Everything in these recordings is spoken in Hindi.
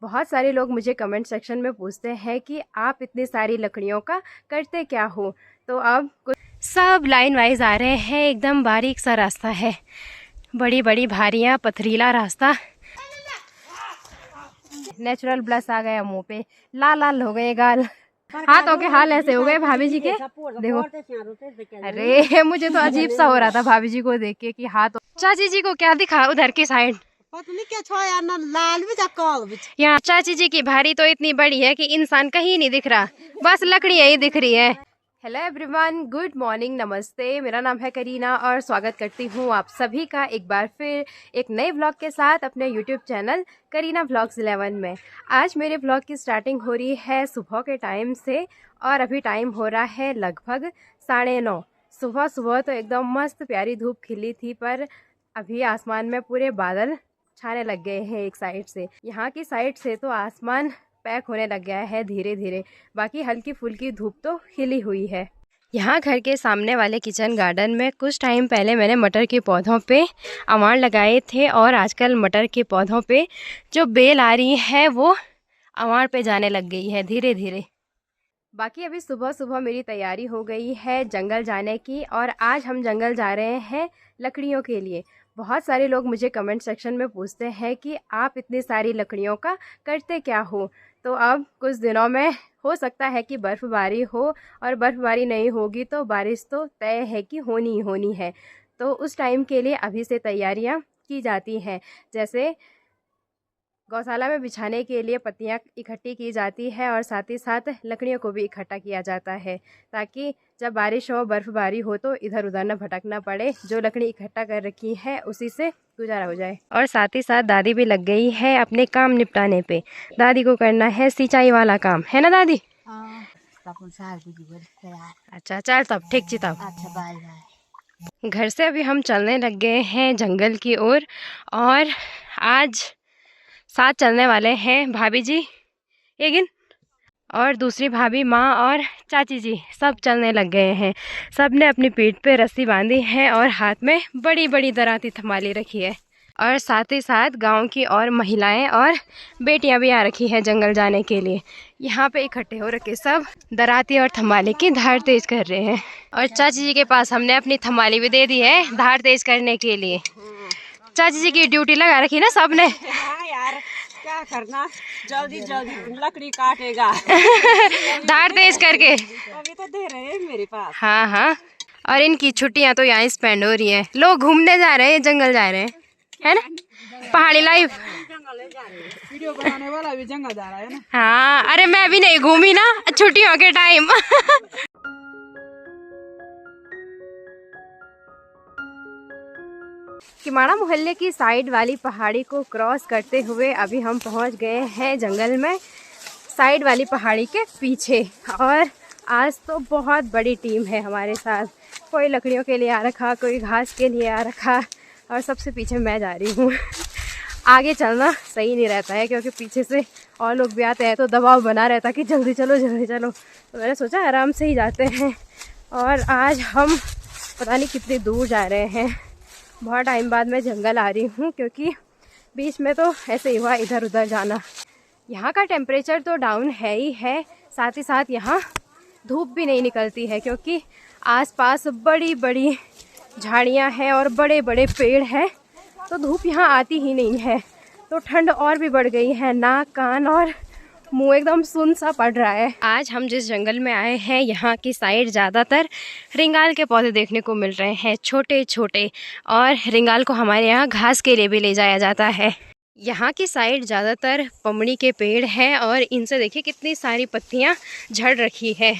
बहुत सारे लोग मुझे कमेंट सेक्शन में पूछते हैं कि आप इतनी सारी लकड़ियों का करते क्या हो। तो अब कुछ सब लाइन वाइज आ रहे हैं, एकदम बारीक सा रास्ता है, बड़ी बड़ी भारियाँ, पथरीला रास्ता। नेचुरल ब्लश आ गया मुंह पे, लाल लाल हो गए गाल, हाथों के हाल ऐसे हो गए भाभी जी के, देखो। अरे मुझे तो अजीब सा हो रहा था भाभी जी को देख के कि हाथ। चाची जी को क्या दिखा उधर की साइड, यहाँ चाची जी की भारी तो इतनी बड़ी है कि इंसान कहीं नहीं दिख रहा, बस लकड़ियाँ ही दिख रही है। हेलो एवरीवन, गुड मॉर्निंग, नमस्ते। मेरा नाम है करीना और स्वागत करती हूँ आप सभी का एक बार फिर एक नए व्लॉग के साथ अपने यूट्यूब चैनल करीना व्लॉग्स 11 में। आज मेरे व्लॉग की स्टार्टिंग हो रही है सुबह के टाइम से और अभी टाइम हो रहा है लगभग 9:30। सुबह सुबह तो एकदम मस्त प्यारी धूप खिली थी, पर अभी आसमान में पूरे बादल छाने लग गए हैं एक साइड से। यहाँ की साइड से तो आसमान पैक होने लग गया है धीरे धीरे, बाकी हल्की फुल्की धूप तो खिली हुई है। यहाँ घर के सामने वाले किचन गार्डन में कुछ टाइम पहले मैंने मटर के पौधों पे अमार लगाए थे और आजकल मटर के पौधों पे जो बेल आ रही है वो अमार पे जाने लग गई है धीरे धीरे। बाकी अभी सुबह सुबह मेरी तैयारी हो गई है जंगल जाने की और आज हम जंगल जा रहे हैं लकड़ियों के लिए। बहुत सारे लोग मुझे कमेंट सेक्शन में पूछते हैं कि आप इतनी सारी लकड़ियों का करते क्या हो। तो अब कुछ दिनों में हो सकता है कि बर्फ़बारी हो, और बर्फ़बारी नहीं होगी तो बारिश तो तय है कि होनी ही होनी है। तो उस टाइम के लिए अभी से तैयारियां की जाती हैं, जैसे गौशाला में बिछाने के लिए पत्तियां इकट्ठी की जाती है और साथ ही साथ लकड़ियों को भी इकट्ठा किया जाता है, ताकि जब बारिश हो, बर्फ़बारी हो तो इधर उधर न भटकना पड़े, जो लकड़ी इकट्ठा कर रखी है उसी से गुजारा हो जाए। और साथ ही साथ दादी भी लग गई है अपने काम निपटाने पे। दादी को करना है सिंचाई वाला काम, है ना दादी? अच्छा चल तब ठीक जी, तब घर से अभी हम चलने लग गए हैं जंगल की ओर और आज साथ चलने वाले हैं भाभी जी एक दिन और दूसरी भाभी, माँ और चाची जी, सब चलने लग गए हैं। सब ने अपनी पीठ पे रस्सी बांधी है और हाथ में बड़ी बड़ी दराती थमाली रखी है। और साथ ही साथ गांव की और महिलाएं और बेटियां भी आ रखी हैं जंगल जाने के लिए। यहाँ पे इकट्ठे हो रखे सब दराती और थमाली की धार तेज कर रहे हैं। और चाची जी के पास हमने अपनी थमाली भी दे दी है धार तेज करने के लिए। चाची जी की ड्यूटी लगा रखी ना सबने। क्या करना, जल्दी जल्दी लकड़ी काटेगा धार तेज करके। अभी तो दे रहे हैं मेरे पास। हाँ हाँ, और इनकी छुट्टियां तो यहाँ स्पेंड हो रही हैं। लोग घूमने जा रहे हैं, जंगल जा रहे हैं, है ना? पहाड़ी लाइफ। वीडियो बनाने वाला भी जंगल जा रहा है ना। हाँ, अरे मैं भी नहीं घूमी ना छुट्टियों के टाइम। किमाड़ा मोहल्ले की साइड वाली पहाड़ी को क्रॉस करते हुए अभी हम पहुंच गए हैं जंगल में, साइड वाली पहाड़ी के पीछे। और आज तो बहुत बड़ी टीम है हमारे साथ, कोई लकड़ियों के लिए आ रखा, कोई घास के लिए आ रखा, और सबसे पीछे मैं जा रही हूँ। आगे चलना सही नहीं रहता है क्योंकि पीछे से और लोग भी आते हैं तो दबाव बना रहता है कि जल्दी चलो जल्दी चलो। तो मैंने सोचा आराम से ही जाते हैं। और आज हम पता नहीं कितनी दूर जा रहे हैं, बहुत टाइम बाद मैं जंगल आ रही हूँ क्योंकि बीच में तो ऐसे ही हुआ इधर उधर जाना। यहाँ का टेम्परेचर तो डाउन है ही है, साथ ही साथ यहाँ धूप भी नहीं निकलती है क्योंकि आसपास बड़ी बड़ी झाड़ियाँ हैं और बड़े बड़े पेड़ हैं, तो धूप यहाँ आती ही नहीं है। तो ठंड और भी बढ़ गई है, नाक कान और मुंह एकदम सुन सा पड़ रहा है। आज हम जिस जंगल में आए हैं यहाँ की साइड ज़्यादातर रिंगाल के पौधे देखने को मिल रहे हैं, छोटे छोटे, और रिंगाल को हमारे यहाँ घास के लिए भी ले जाया जाता है। यहाँ की साइड ज़्यादातर पमड़ी के पेड़ हैं और इनसे देखिए कितनी सारी पत्तियाँ झड़ रखी है,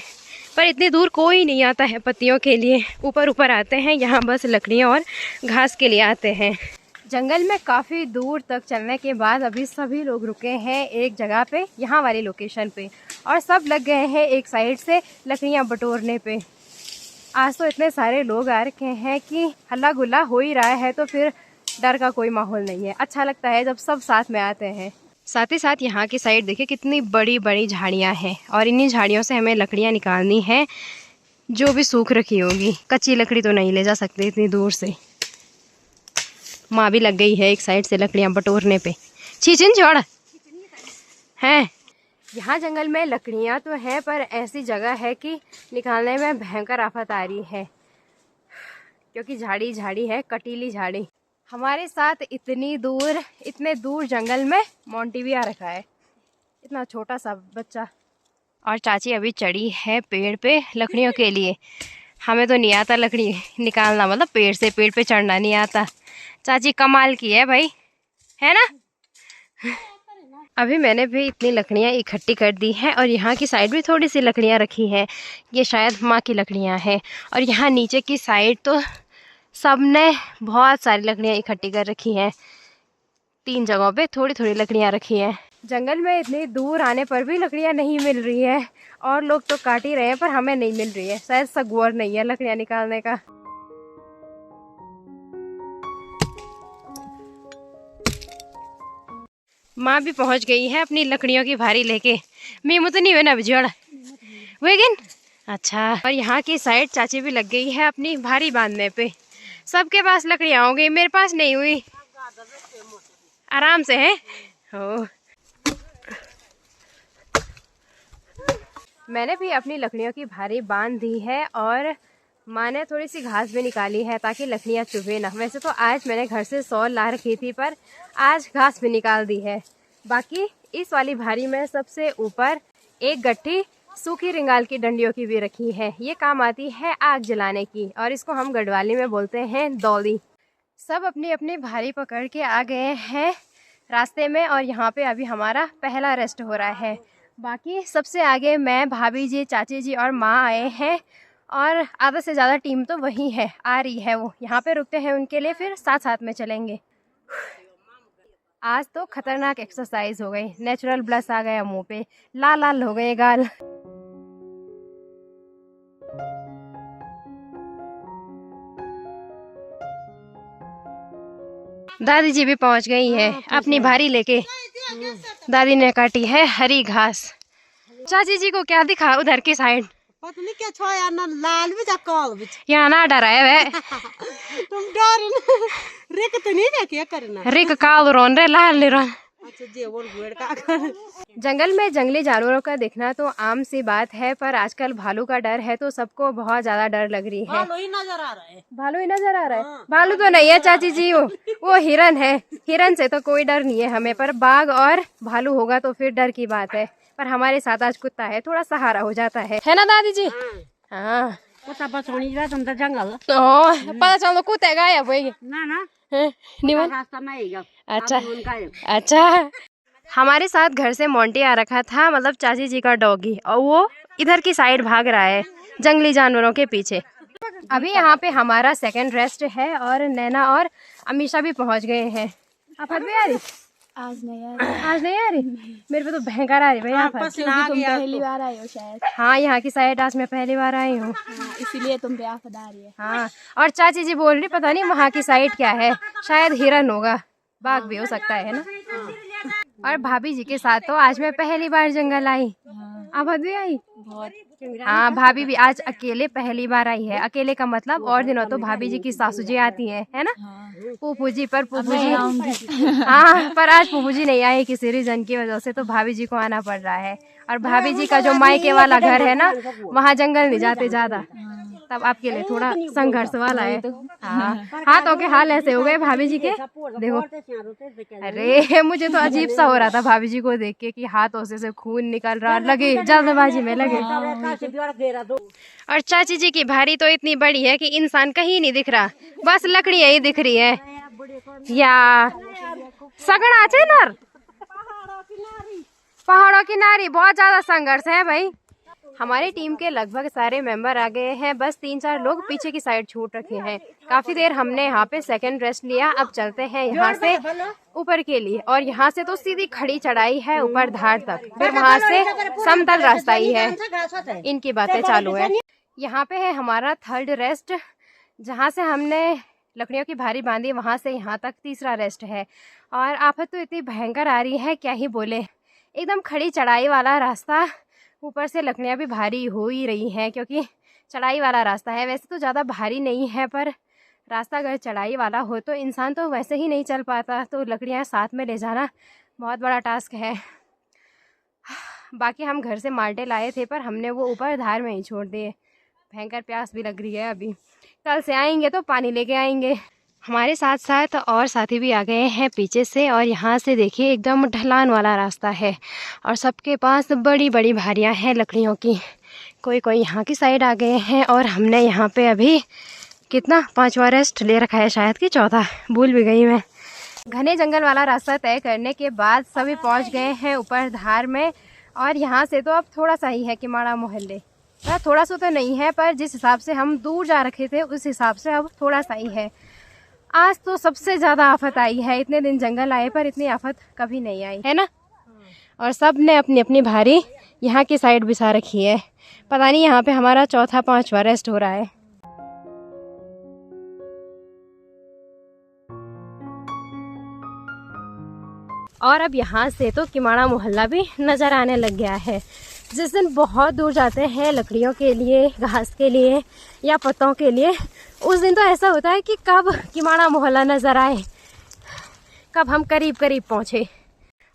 पर इतनी दूर कोई नहीं आता है पत्तियों के लिए, ऊपर ऊपर आते हैं, यहाँ बस लकड़ियाँ और घास के लिए आते हैं। जंगल में काफ़ी दूर तक चलने के बाद अभी सभी लोग रुके हैं एक जगह पे, यहाँ वाली लोकेशन पे, और सब लग गए हैं एक साइड से लकड़ियाँ बटोरने पे। आज तो इतने सारे लोग आ रखे हैं कि हल्ला गुल्ला हो ही रहा है, तो फिर डर का कोई माहौल नहीं है। अच्छा लगता है जब सब साथ में आते हैं। साथ ही साथ यहाँ की साइड देखिए कितनी बड़ी बड़ी झाड़ियाँ हैं और इन्हीं झाड़ियों से हमें लकड़ियाँ निकालनी हैं जो भी सूख रखी होगी। कच्ची लकड़ी तो नहीं ले जा सकते इतनी दूर से। माँ भी लग गई है एक साइड से लकड़ियाँ बटोरने पे। छीचिन छोड़, हैं। यहाँ जंगल में लकड़ियाँ तो हैं पर ऐसी जगह है कि निकालने में भयंकर आफत आ रही है, क्योंकि झाड़ी झाड़ी है, कटीली झाड़ी। हमारे साथ इतने दूर जंगल में मोंटी भी आ रखा है, इतना छोटा सा बच्चा। और चाची अभी चढ़ी है पेड़ पे लकड़ियों के लिए। हमें तो नहीं आता लकड़ी निकालना, मतलब पेड़ पे चढ़ना नहीं आता। चाची कमाल की है भाई, है ना। अभी मैंने भी इतनी लकड़ियाँ इकट्ठी कर दी हैं और यहाँ की साइड भी थोड़ी सी लकड़ियाँ रखी हैं। ये शायद माँ की लकड़ियाँ हैं। और यहाँ नीचे की साइड तो सबने बहुत सारी लकड़ियाँ इकट्ठी कर रखी हैं। 3 जगहों पे थोड़ी थोड़ी लकड़ियाँ रखी हैं। जंगल में इतनी दूर आने पर भी लकड़ियाँ नहीं मिल रही है, और लोग तो काट ही रहे हैं पर हमें नहीं मिल रही है। शायद सगुवर नहीं है लकड़ियाँ निकालने का। माँ भी पहुँच गई है अपनी लकड़ियों की भारी लेके। मीमू तो नहीं हुए ना बिजोड़ वेगिन। अच्छा, और यहाँ की साइड चाची भी लग गई है अपनी भारी बांधने पे। सबके पास लकड़ियाँ हो गई, मेरे पास नहीं हुई। आराम से है हो। मैंने भी अपनी लकड़ियों की भारी बांध दी है और माँ ने थोड़ी सी घास भी निकाली है ताकि लकड़ियाँ चुभे ना। वैसे तो आज मैंने घर से 100 ला रखी थी, पर आज घास भी निकाल दी है। बाकी इस वाली भारी में सबसे ऊपर एक गट्ठी सूखी रिंगाल की डंडियों की भी रखी है। ये काम आती है आग जलाने की, और इसको हम गढ़वाली में बोलते हैं दौली। सब अपनी अपनी भारी पकड़ के आ गए हैं रास्ते में, और यहाँ पे अभी हमारा पहला रेस्ट हो रहा है। बाकी सबसे आगे मैं, भाभी जी, चाची जी और माँ आए हैं, और आधा से ज़्यादा टीम तो वही है, आ रही है वो। यहाँ पे रुकते हैं उनके लिए, फिर साथ साथ में चलेंगे। आज तो खतरनाक एक्सरसाइज हो गई, नेचुरल ब्लश आ गया मुंह पे, लाल लाल हो गए गाल। दादी जी भी पहुंच गई है अपनी भारी लेके। दादी ने काटी है हरी घास। चाची जी को क्या दिखा उधर की साइड? पता नहीं क्या छोया ना, लाल भी जा काल भी। यहाँ ना डरा है तुम डर रिक तो नहीं रे, क्या करना रिक काल रोन रे लाल नहीं रोन। अच्छा जे वो गुड़ का कर। जंगल में जंगली जानवरों का दिखना तो आम सी बात है, पर आजकल भालू का डर है तो सबको बहुत ज्यादा डर लग रही है। भालू ही नजर आ रहा है। भालू ही नजर आ रहा है। भालू तो नहीं है चाची जी, वो हिरन है। हिरन से तो कोई डर नहीं है हमें, पर बाघ और भालू होगा तो फिर डर की बात है। पर हमारे साथ आज कुत्ता है, थोड़ा सहारा हो जाता है ना दादी जी? हाँ, कुत्ता बचोनी जा तुम तो जंगल। पता चलो कुत्ते गायब हो गए ना निमन। रास्ता में आएगा। अच्छा अच्छा। हमारे साथ घर से मोंटी आ रखा था, मतलब चाची जी का डॉगी, और वो इधर की साइड भाग रहा है जंगली जानवरों के पीछे। अभी यहाँ पे हमारा सेकंड रेस्ट है, और नैना और अमीशा भी पहुँच गए हैं। आफत भी आ रही? आज नहीं आ रही। मेरे पे तो भयंकर आ रही भाई आफत। तुम पहली बार आए हो शायद। हाँ, यहाँ की साइड आज मैं पहली बार आई हूँ। इसीलिए तुम पे आफत आ रही है। हाँ, और चाची जी बोल रही पता नहीं वहाँ की साइड क्या है, शायद हिरन होगा, बाघ भी हो सकता है ना। और भाभी जी के साथ तो आज मैं पहली बार जंगल आई। आफत भी आई बहुत। हाँ, भाभी भी आज अकेले पहली बार आई है। अकेले का मतलब और दिनों तो भाभी जी की सासू जी आती है ना। पुप्पू जी, पर पुप्पू जी हाँ, पर आज पुप्पू जी नहीं आए किसी रीजन की वजह से, तो भाभी जी को आना पड़ रहा है। और भाभी जी का जो मायके वाला घर है ना, वहाँ जंगल नहीं जाते ज्यादा, तब आपके लिए थोड़ा संघर्ष वाला है। हाँ, हाथों के हाल ऐसे हो गए भाभी जी के, देखो। अरे मुझे तो अजीब सा हो रहा था भाभी जी को देख के कि हाथों से खून निकल रहा, लगे जल्दबाजी में लगे। और चाची जी की भारी तो इतनी बड़ी है कि इंसान कहीं नहीं दिख रहा, बस लकड़ियाँ ही दिख रही है। या सगड़ा चेनर पहाड़ों की नारी, बहुत ज्यादा संघर्ष है भाई। हमारी टीम के लगभग सारे मेंबर आ गए हैं, बस 3-4 लोग पीछे की साइड छूट रखे हैं। काफी देर हमने यहाँ पे सेकंड रेस्ट लिया, अब चलते हैं यहाँ से ऊपर के लिए। और यहाँ से तो सीधी खड़ी चढ़ाई है ऊपर धार तक, फिर वहाँ से समतल रास्ता ही है। इनकी बातें चालू है। यहाँ पे है हमारा थर्ड रेस्ट, जहाँ से हमने लकड़ियों की भारी बांधी, वहाँ से यहाँ तक तीसरा रेस्ट है। और आफत तो इतनी भयंकर आ रही है क्या ही बोले, एकदम खड़ी चढ़ाई वाला रास्ता, ऊपर से लकड़ियाँ भी भारी हो ही रही हैं क्योंकि चढ़ाई वाला रास्ता है। वैसे तो ज़्यादा भारी नहीं है, पर रास्ता अगर चढ़ाई वाला हो तो इंसान तो वैसे ही नहीं चल पाता, तो लकड़ियाँ साथ में ले जाना बहुत बड़ा टास्क है। बाकी हम घर से माल्टे लाए थे पर हमने वो ऊपर धार में ही छोड़ दिए। भयंकर प्यास भी लग रही है अभी। कल से आएंगे तो पानी लेके आएंगे। हमारे साथ साथ और साथी भी आ गए हैं पीछे से। और यहाँ से देखिए एकदम ढलान वाला रास्ता है और सबके पास बड़ी बड़ी भारियाँ हैं लकड़ियों की। कोई कोई यहाँ की साइड आ गए हैं और हमने यहाँ पे अभी कितना 5वां रेस्ट ले रखा है, शायद कि 4था, भूल भी गई मैं। घने जंगल वाला रास्ता तय करने के बाद सभी पहुँच गए हैं ऊपर धार में। और यहाँ से तो अब थोड़ा सा ही है किमाड़ा मोहल्ले, थोड़ा सा तो नहीं है पर जिस हिसाब से हम दूर जा रखे थे उस हिसाब से अब थोड़ा सा ही है। आज तो सबसे ज़्यादा आफत आई है। इतने दिन जंगल आए पर इतनी आफत कभी नहीं आई है ना। और सब ने अपनी अपनी भारी यहाँ की साइड बिछा रखी है। पता नहीं यहाँ पे हमारा 4था 5वां रेस्ट हो रहा है। और अब यहाँ से तो किमाड़ा मोहल्ला भी नज़र आने लग गया है। जिस दिन बहुत दूर जाते हैं लकड़ियों के लिए, घास के लिए या पत्तों के लिए, उस दिन तो ऐसा होता है कि कब किमाड़ा मोहल्ला नज़र आए, कब हम करीब करीब पहुँचे।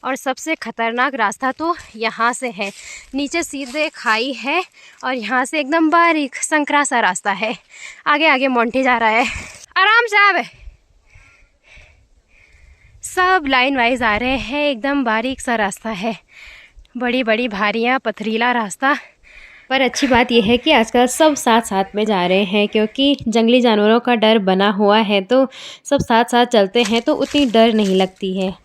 और सबसे ख़तरनाक रास्ता तो यहाँ से है। नीचे सीधे खाई है और यहाँ से एकदम बारीक संकरा सा रास्ता है। आगे आगे मोंटी जा रहा है, आराम से आवे। सब लाइन वाइज आ रहे हैं, एकदम बारीक सा रास्ता है, बड़ी बड़ी भारियाँ, पथरीला रास्ता। पर अच्छी बात यह है कि आजकल सब साथ साथ में जा रहे हैं, क्योंकि जंगली जानवरों का डर बना हुआ है तो सब साथ साथ चलते हैं तो उतनी डर नहीं लगती है।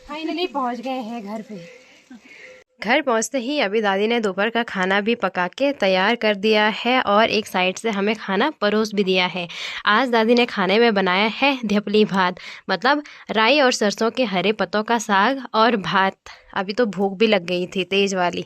फाइनली पहुंच गए हैं घर पे। घर पहुंचते ही अभी दादी ने दोपहर का खाना भी पका के तैयार कर दिया है और एक साइड से हमें खाना परोस भी दिया है। आज दादी ने खाने में बनाया है ढेपली भात, मतलब राई और सरसों के हरे पत्तों का साग और भात। अभी तो भूख भी लग गई थी तेज वाली।